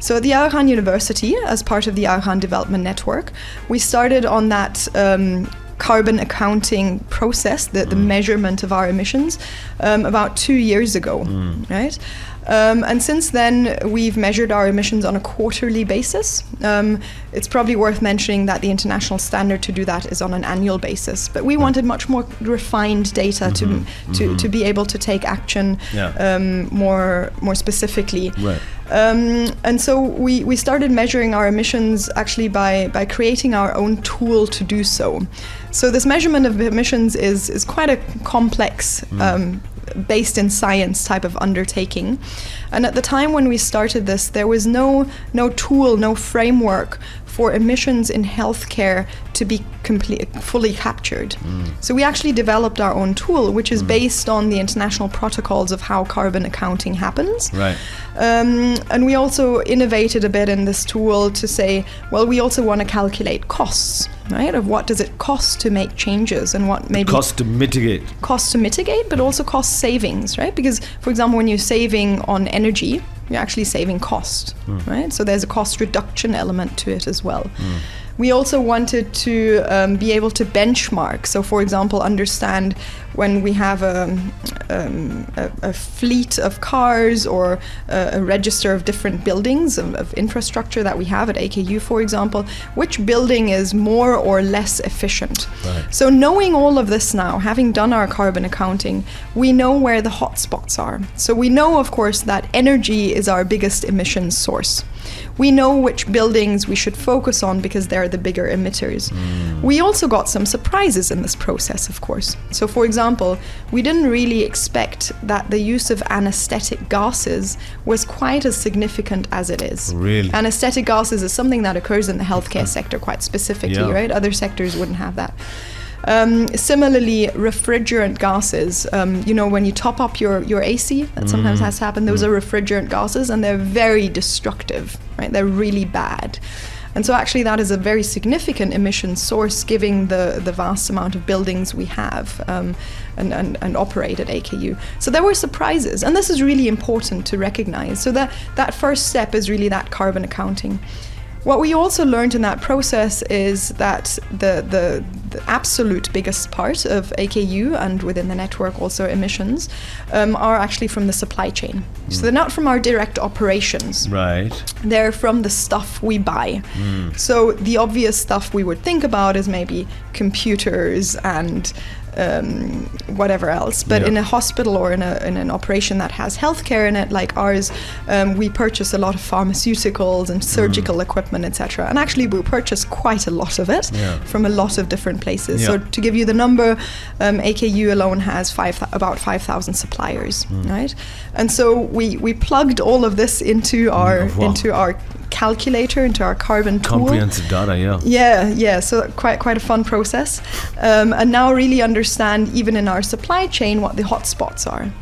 So at the Agha University, as part of the Agha Development Network, we started on that carbon accounting process, the measurement of our emissions, about 2 years ago, right? And since then, we've measured our emissions on a quarterly basis. It's probably worth mentioning that the international standard to do that is on an annual basis. But we wanted much more refined data to be able to take action more specifically. Right. And so we started measuring our emissions actually by creating our own tool to do so. So this measurement of emissions is quite a complex based in science type of undertaking. And at the time when we started this, there was no tool, no framework for emissions in healthcare to be fully captured. So we actually developed our own tool, which is based on the international protocols of how carbon accounting happens. Right. And we also innovated a bit in this tool to say, well, we also want to calculate costs, right? Of what does it cost to make changes and what maybe... Cost to mitigate. Cost to mitigate, but also cost savings, right? Because, for example, when you're saving on energy, you're actually saving cost, right? So there's a cost reduction element to it as well. We also wanted to be able to benchmark. So, for example, understand when we have a fleet of cars or a register of different buildings of infrastructure that we have at AKU, for example, which building is more or less efficient. Right. So knowing all of this now, having done our carbon accounting, we know where the hotspots are. So we know, of course, that energy is our biggest emission source. We know which buildings we should focus on because they're the bigger emitters. We also got some surprises in this process, of course. So, for example, we didn't really expect that the use of anesthetic gases was quite as significant as it is. Really? Anesthetic gases is something that occurs in the healthcare sector quite specifically, right? Other sectors wouldn't have that. Similarly, refrigerant gases, when you top up your AC, that sometimes has to happen, those are refrigerant gases and they're very destructive, right? They're really bad. And so actually that is a very significant emission source given the vast amount of buildings we have and operate at AKU. So there were surprises, and this is really important to recognize. So that first step is really that carbon accounting. What we also learned in that process is that the absolute biggest part of AKU and within the network also emissions are actually from the supply chain. So they're not from our direct operations. Right. They're from the stuff we buy. So the obvious stuff we would think about is maybe computers and whatever else, but in a hospital or in an operation that has healthcare in it, like ours, we purchase a lot of pharmaceuticals and surgical equipment, etc. And actually, we purchase quite a lot of it from a lot of different places. So to give you the number, AKU alone has about 5,000 suppliers, right? And so we plugged all of this into our calculator, into our carbon tool. Comprehensive data, Yeah. So quite a fun process, and now really understand even in our supply chain what the hotspots are.